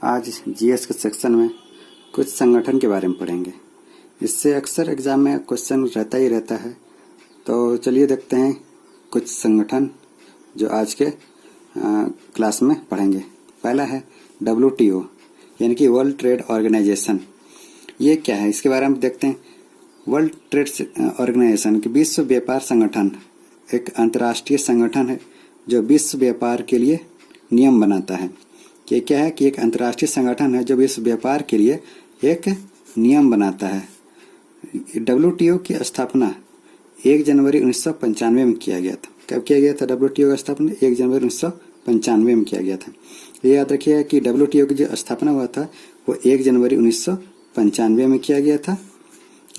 आज जीएस के सेक्शन में कुछ संगठन के बारे में पढ़ेंगे। इससे अक्सर एग्जाम में क्वेश्चन रहता ही रहता है। तो चलिए देखते हैं कुछ संगठन जो आज के क्लास में पढ़ेंगे। पहला है WTO यानी कि वर्ल्ड ट्रेड ऑर्गेनाइजेशन। ये क्या है इसके बारे में देखते हैं। वर्ल्ड ट्रेड ऑर्गेनाइजेशन की विश्व व्यापार संगठन एक अंतर्राष्ट्रीय संगठन है जो विश्व व्यापार के लिए नियम बनाता है। ये क्या है कि एक अंतर्राष्ट्रीय संगठन है जो विश्व व्यापार के लिए एक नियम बनाता है। WTO की स्थापना 1 जनवरी 1995 में किया गया था। कब किया गया था WTO का स्थापना? 1 जनवरी 1995 में किया गया था। ये याद रखिएगा कि WTO की जो स्थापना हुआ था वो 1 जनवरी 1995 में किया गया था।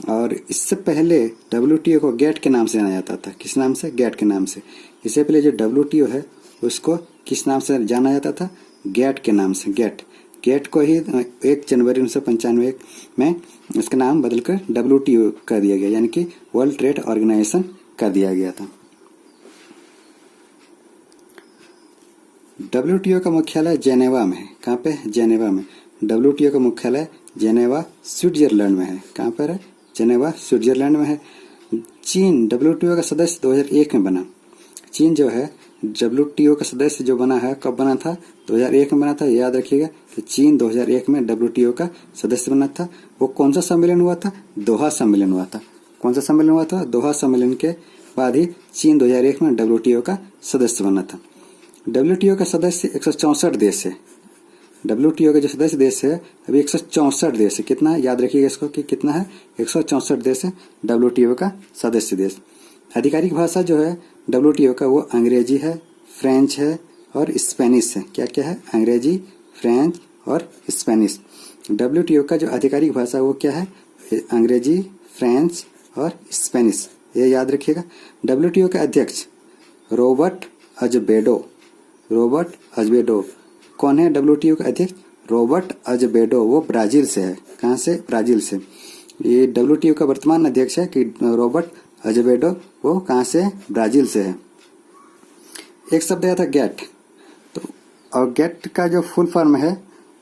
और इससे पहले WTO को गेट के नाम से जाना जाता था। किस नाम से? गेट के नाम से। इससे पहले जो WTO है उसको किस नाम से जाना जाता था? गेट के नाम से। गेट को ही 1 जनवरी 1995 में इसका नाम बदलकर WTO कर दिया गया, यानी कि वर्ल्ड ट्रेड ऑर्गेनाइजेशन कर दिया गया था। WTO का मुख्यालय जेनेवा में है। कहाँ पे? जेनेवा में। WTO का मुख्यालय जेनेवा स्विट्जरलैंड में है। कहाँ पर है? जेनेवा स्विट्जरलैंड में है। चीन WTO का सदस्य 2001 में बना। चीन जो है WTO का सदस्य जो बना है, कब बना था? 2001 में बना था। याद रखिएगा कि चीन 2001 में WTO का सदस्य बना था। वो कौन सा सम्मेलन हुआ था? दोहा सम्मेलन हुआ था। कौन सा सम्मेलन हुआ था? दोहा सम्मेलन के बाद ही चीन 2001 में WTO का सदस्य बना था। WTO का सदस्य 164 देश है। WTO के जो सदस्य देश है अभी 164 देश है। कितना है? याद रखिएगा इसको कि कितना है? 164 देश है WTO का सदस्य देश। आधिकारिक भाषा जो है WTO का वो अंग्रेजी है, फ्रेंच है और स्पेनिश है। क्या क्या है? अंग्रेजी, फ्रेंच और स्पेनिश। WTO का जो आधिकारिक भाषा वो क्या है? अंग्रेजी, फ्रेंच और स्पेनिश। ये याद रखिएगा। WTO के अध्यक्ष रॉबर्ट अजबेडो। रॉबर्ट अजबेडो कौन है? WTO का अध्यक्ष रॉबर्ट अजबेडो। वो ब्राजील से है। कहाँ से? ब्राजील से। ये WTO का वर्तमान अध्यक्ष है कि रॉबर्ट अजबेडो। वो कहाँ से? ब्राजील से है। एक शब्द आया था गेट। तो और गेट का जो फुल फॉर्म है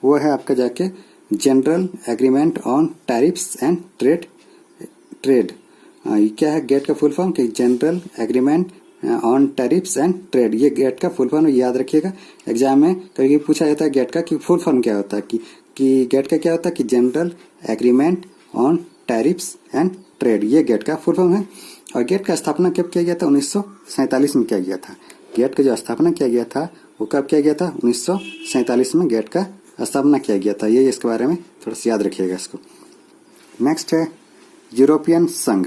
वो है आपका जाके general agreement on tariffs and trade. ये क्या है गेट का फुल फॉर्म? कि general agreement on tariffs and trade. ये गेट का फुल फॉर्म याद रखिएगा। एग्जाम में कभी पूछा जाता है गेट का कि फुल फॉर्म क्या होता है कि गेट का क्या होता है कि general agreement on tariffs and trade. ये गेट का फुल फॉर्म है। और गेट का स्थापना कब किया गया था? 1947 में किया गया था। गेट का जो स्थापना किया गया था वो कब किया गया था? 1947 में गेट का स्थापना किया गया था। ये इसके बारे में थोड़ा सा याद रखिएगा इसको। नेक्स्ट है यूरोपियन संघ।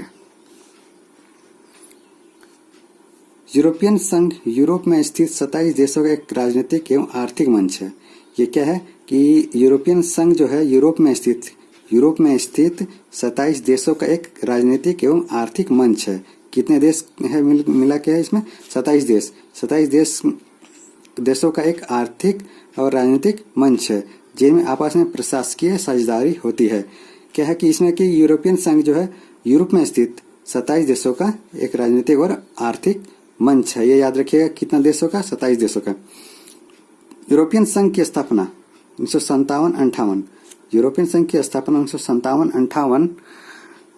यूरोपियन संघ यूरोप में स्थित 27 देशों का एक राजनीतिक एवं आर्थिक मंच है। ये क्या है कि यूरोपियन संघ जो है यूरोप में स्थित 27 देशों का एक राजनीतिक एवं आर्थिक मंच है। कितने देश है मिला के है इसमें? 27 देश। 27 देशों का एक आर्थिक और राजनीतिक मंच है जिनमें आपस में प्रशासकीय साझेदारी होती है। क्या है कि इसमें कि यूरोपियन संघ जो है यूरोप में स्थित 27 देशों का एक राजनीतिक और आर्थिक मंच है। ये याद रखिएगा। कितना देशों का? 27 देशों का। यूरोपियन संघ की स्थापना 1957-58। यूरोपियन संघ की स्थापना 1957-58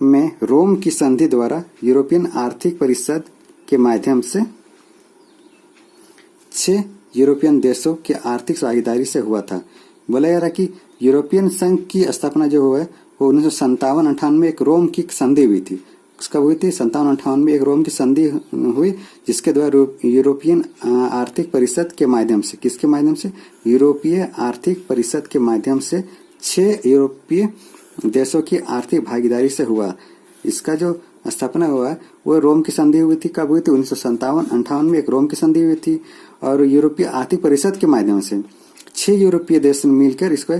में रोम की संधि द्वारा यूरोपियन आर्थिक परिषद के माध्यम से 6 यूरोपियन देशों के आर्थिक भागीदारी से हुआ था। बोला जा रहा कि यूरोपियन संघ की स्थापना जो हुआ है वो 1957-58 में एक रोम की संधि हुई थी। कब हुई थी? 57-58 में एक रोम की संधि हुई जिसके द्वारा यूरोपियन आर्थिक परिषद के माध्यम से, किसके माध्यम से? यूरोपीय आर्थिक परिषद के माध्यम से 6 यूरोपीय देशों की आर्थिक भागीदारी से हुआ। इसका जो स्थापना हुआ वो रोम की संधि हुई थी। कब हुई थी? 1957-58 में एक रोम की संधि हुई थी और यूरोपीय आर्थिक परिषद के माध्यम से 6 यूरोपीय देश मिलकर इसको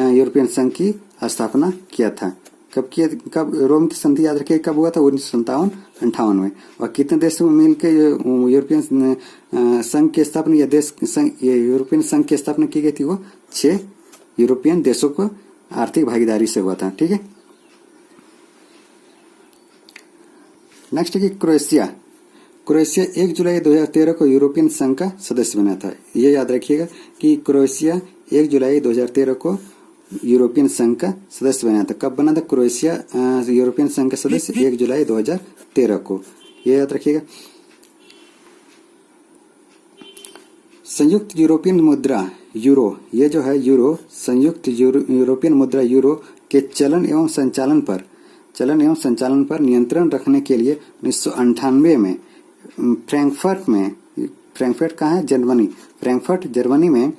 यूरोपियन संघ की स्थापना किया था। कब रोम की संधि याद रखिए कब हुआ था? 1957-58 में। और कितने देशों में मिलकर यूरोपियन संघ की स्थापना यूरोपियन संघ की स्थापना की गई थी? वो 6 यूरोपियन देशों को आर्थिक भागीदारी से हुआ था। ठीक है। नेक्स्ट है कि क्रोएशिया। क्रोएशिया 1 जुलाई 2013 को यूरोपियन संघ का सदस्य बना था। ये याद रखिएगा कि क्रोएशिया 1 जुलाई 2013 को यूरोपियन संघ का सदस्य बना था। कब बना था क्रोएशिया यूरोपियन संघ का सदस्य? 1 जुलाई 2013 को, ये याद रखिएगा। संयुक्त यूरोपियन मुद्रा यूरो, ये जो है यूरो, संयुक्त यूरोपियन मुद्रा यूरो के चलन एवं संचालन पर नियंत्रण रखने के लिए 1998 में फ्रैंकफर्ट कहाँ है? जर्मनी, फ्रैंकफर्ट जर्मनी में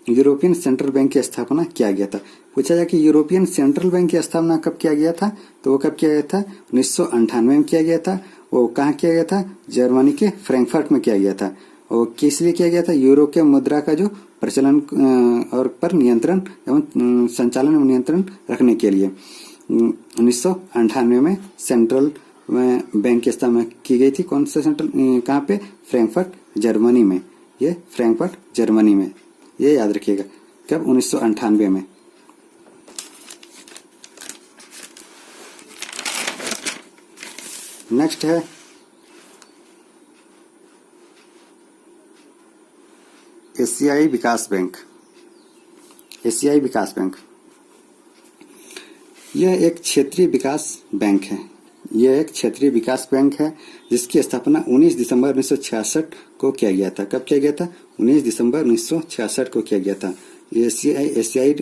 यूरोपियन सेंट्रल बैंक की स्थापना किया गया था। पूछा जाए कि यूरोपियन सेंट्रल बैंक की स्थापना कब किया गया था, तो वो कब किया गया था? 1998 में किया गया था। वो कहाँ किया गया था? जर्मनी के फ्रैंकफर्ट में किया गया था। और किस लिए किया गया था? यूरो के मुद्रा का जो प्रचलन और पर नियंत्रण एवं संचालन में नियंत्रण रखने के लिए 1998 में सेंट्रल बैंक की स्थापना की गई थी। कौन सा सेंट्रल, कहाँ पे? फ्रैंकफर्ट जर्मनी में, ये फ्रैंकफर्ट जर्मनी में, ये याद रखिएगा। कब? 1998 में। नेक्स्ट है एशियाई विकास बैंक। एशियाई विकास बैंक यह एक क्षेत्रीय विकास बैंक है। यह एक क्षेत्रीय विकास बैंक है जिसकी स्थापना 19 दिसंबर 1966 को किया गया था। कब किया गया था? 19 दिसंबर 1966 को किया गया था। एशियाई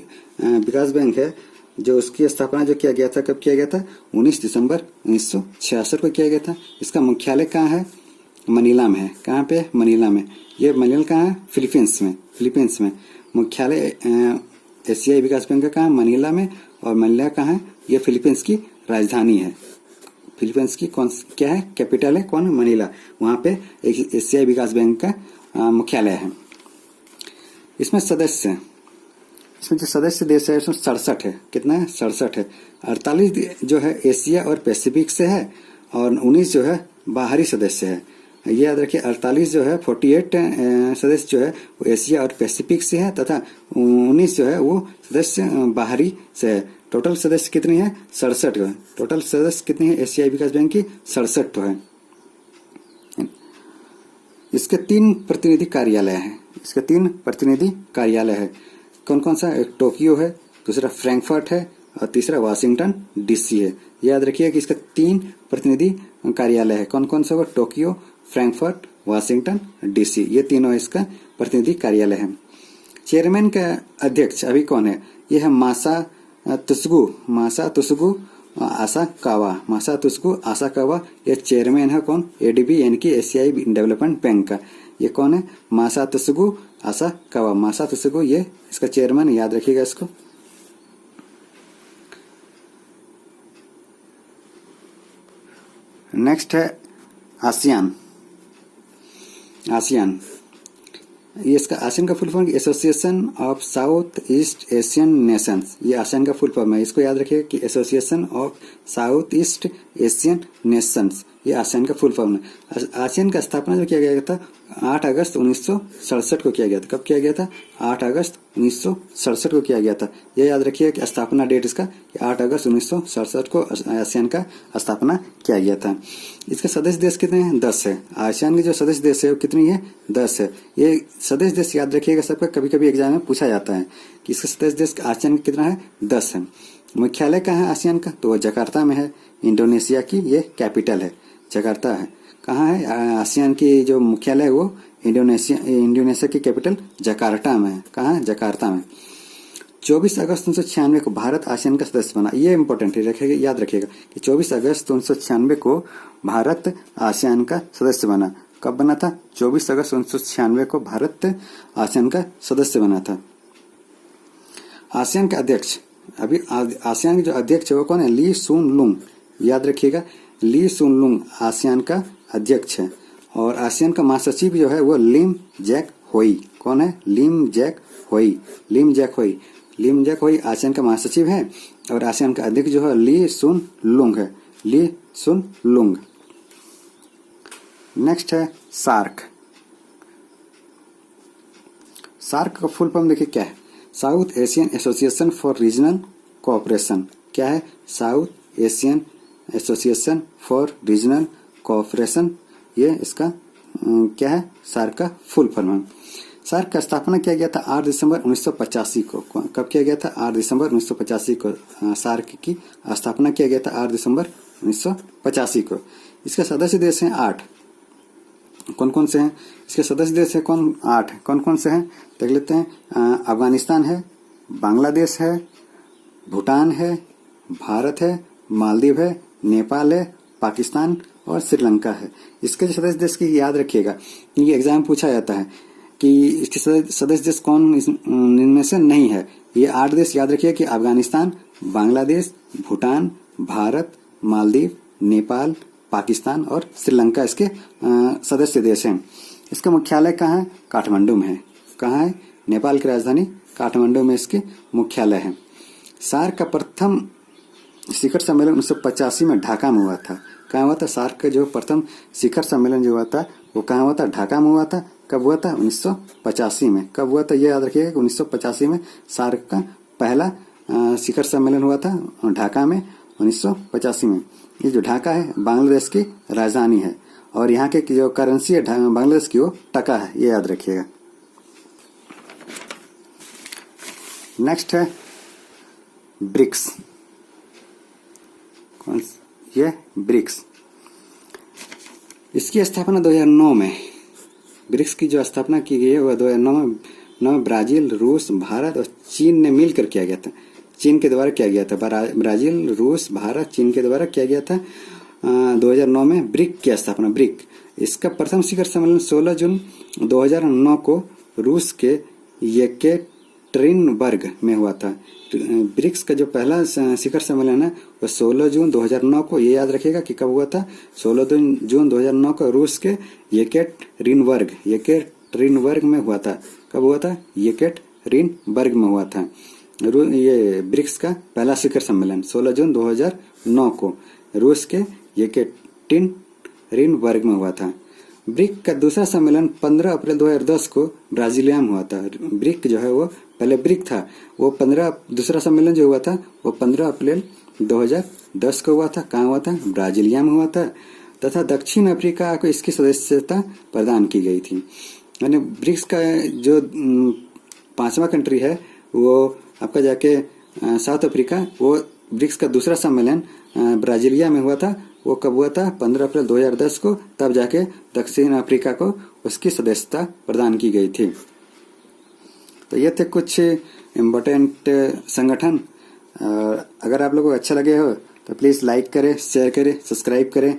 विकास बैंक है जो उसकी स्थापना जो किया गया था, कब किया गया था? 19 दिसंबर 1966 को किया गया था। इसका मुख्यालय कहाँ है? मनीला में है। कहाँ पे? मनीला में। ये मनीला कहाँ है? फिलीपींस में। मुख्यालय एशियाई विकास बैंक का कहाँ? मनीला में। और मनीला कहाँ है? ये फिलीपींस की राजधानी है। फिलीपींस की कौन क्या है? कैपिटल है कौन? मनीला। वहाँ पे एक एशियाई विकास बैंक का मुख्यालय है। इसमें जो सदस्य देश है उसमें 67 है। कितना है? 67 है। 48 जो है एशिया और पैसिफिक से है और 19 जो है बाहरी सदस्य है। ये याद रखिए, 48 जो है 48 सदस्य जो है वो एशिया और पैसिफिक से है तथा 19 जो है वो सदस्य बाहरी से है। टोटल सदस्य कितनी है? 67 है। टोटल सदस्य कितनी है एशियाई विकास बैंक की? 67 तो है। इसके 3 प्रतिनिधि कार्यालय है। कौन कौन सा? एक टोक्यो है, दूसरा फ्रैंकफर्ट है और तीसरा वाशिंगटन डीसी है। याद रखिए कि इसका 3 प्रतिनिधि कार्यालय है। कौन कौन सा? वो टोक्यो, फ्रैंकफर्ट, वाशिंगटन डीसी, ये तीनों इसका प्रतिनिधि कार्यालय है। चेयरमैन का अध्यक्ष अभी कौन है? ये है मासा तुसुगु आसाकावा। ये चेयरमैन है कौन? एडीबी यानी कि एशियाई डेवलपमेंट बैंक का। ये कौन है? मासा तुसुगु आसाकावा। ये इसका चेयरमैन, याद रखिएगा इसको। नेक्स्ट है आसियान। ये इसका आसियान का full form association of south east Asian Nations. ये आसियान का फुल फॉर्म है। इसको याद रखिए कि association of south east Asian Nations, ये आसियान का फुल फॉर्म है। आसियान का स्थापना जो किया गया था 8 अगस्त 1967 को किया गया था। कब किया गया था? 8 अगस्त 1967 को किया गया था। ये याद रखिए कि स्थापना डेट इसका 8 अगस्त 1967 को आसियान का स्थापना किया गया था। इसके सदस्य देश कितने हैं? 10 है। आसियान के जो सदस्य देश है वो कितनी है? 10 है। ये सदस्य देश याद रखिएगा सबका, कभी कभी एग्जाम में पूछा जाता है कि इसका सदस्य देश आसियान का कितना है? 10 है। मुख्यालय कहाँ है आसियान का? तो वो जकार्ता में है। इंडोनेशिया की ये कैपिटल है, जकार्ता है। कहाँ है? आसियान की जो मुख्यालय है वो इंडोनेशिया की कैपिटल जकार्ता में है। कहाँ है? जकार्ता में। 24 अगस्त 1996 को भारत आसियान का सदस्य बना। ये इम्पोर्टेंट है, याद रखिएगा कि 24 अगस्त 1996 को भारत आसियान का सदस्य बना। कब बना था? 24 अगस्त 1996 को भारत आसियान का सदस्य बना था। आसियान का अध्यक्ष, अभी आसियान के जो अध्यक्ष है वो कौन है? ली सुन लुंग। याद रखिएगा, ली सुन लुंग आसियान का अध्यक्ष है। और आसियान का महासचिव जो है वो लिम जैक होई। कौन है? लिम जैक होई आसियान का महासचिव है। और आसियान का अध्यक्ष जो है ली सुन लुंग है। नेक्स्ट है सार्क का फुल फॉर्म देखिए क्या है? South Asian association for regional cooperation. क्या है? South Asian association for regional cooperation. ये इसका क्या है? सार्क का फुल फॉर्म है। सार्क का स्थापना किया गया था 8 दिसंबर 1985 को। कब किया गया था? 8 दिसंबर 1985 को सार्क की स्थापना किया गया था 8 दिसंबर 1985 को। इसके सदस्य देश हैं 8। कौन कौन से हैं इसके सदस्य देश? है कौन? 8। कौन कौन से हैं देख लेते हैं। अफगानिस्तान है, बांग्लादेश है, भूटान है, भारत है, मालदीव है, नेपाल है, पाकिस्तान और श्रीलंका है। इसके जो सदस्य देश की याद रखिएगा, ये एग्जाम पूछा जाता है कि इसके सदस्य देश कौन इनमें से नहीं है। ये 8 देश याद रखिए कि अफगानिस्तान, बांग्लादेश, भूटान, भारत, मालदीव, नेपाल, पाकिस्तान और श्रीलंका इसके सदस्य देश हैं। इसका मुख्यालय कहाँ है? काठमांडू में है। कहाँ है? नेपाल की राजधानी काठमांडू में इसके मुख्यालय है। सार्क का प्रथम शिखर सम्मेलन 1985 में ढाका में हुआ था। कहाँ हुआ था? सार्क का जो प्रथम शिखर सम्मेलन जो हुआ था वो कहाँ हुआ था? ढाका में हुआ था। कब हुआ था? 1985 में। कब हुआ था? ये याद रखिएगा कि 1985 में सार्क का पहला शिखर सम्मेलन हुआ था ढाका में 1985 में। ये जो ढाका है बांग्लादेश की राजधानी है और यहाँ के जो करेंसी है बांग्लादेश की वो टका है, ये याद रखिएगा। नेक्स्ट है ब्रिक्स। कौन? ये ब्रिक्स। इसकी स्थापना 2009 में, ब्रिक्स की जो स्थापना की गई है वह 2009 में ब्राजील, रूस, भारत और चीन ने मिलकर किया गया था। चीन के द्वारा किया गया था। ब्राजील, रूस, भारत, चीन के द्वारा किया गया था 2009 में ब्रिक की स्थापना। ब्रिक इसका प्रथम शिखर सम्मेलन 16 जून 2009 को रूस के येकेटेरिनबर्ग में हुआ था। ब्रिक्स का जो पहला शिखर सम्मेलन है वह 16 जून 2009 को, ये याद रखिएगा कि कब हुआ था? 16 जून 2009 को रूस के येकेटेरिनबर्ग में हुआ था। कब हुआ था? येकेटेरिनबर्ग में हुआ था। ये ब्रिक्स का पहला शिखर सम्मेलन 16 जून 2009 को रूस के येकेटेरिनबर्ग में हुआ था। ब्रिक का दूसरा सम्मेलन 15 अप्रैल 2010 को ब्राजीलिया में हुआ था। ब्रिक जो है वो पहले ब्रिक था, वो दूसरा सम्मेलन जो हुआ था वो 15 अप्रैल 2010 को हुआ था। कहाँ हुआ था? ब्राजीलिया में हुआ था तथा दक्षिण अफ्रीका को इसकी सदस्यता प्रदान की गई थी। यानी ब्रिक्स का जो 5वां कंट्री है वो आपका जाके साउथ अफ्रीका, वो ब्रिक्स का दूसरा सम्मेलन ब्राजीलिया में हुआ था। वो कब हुआ था? 15 अप्रैल 2010 को। तब जाके दक्षिण अफ्रीका को उसकी सदस्यता प्रदान की गई थी। तो ये थे कुछ इम्पोर्टेंट संगठन। अगर आप लोगों को अच्छा लगे हो तो प्लीज़ लाइक करें, शेयर करें, सब्सक्राइब करें।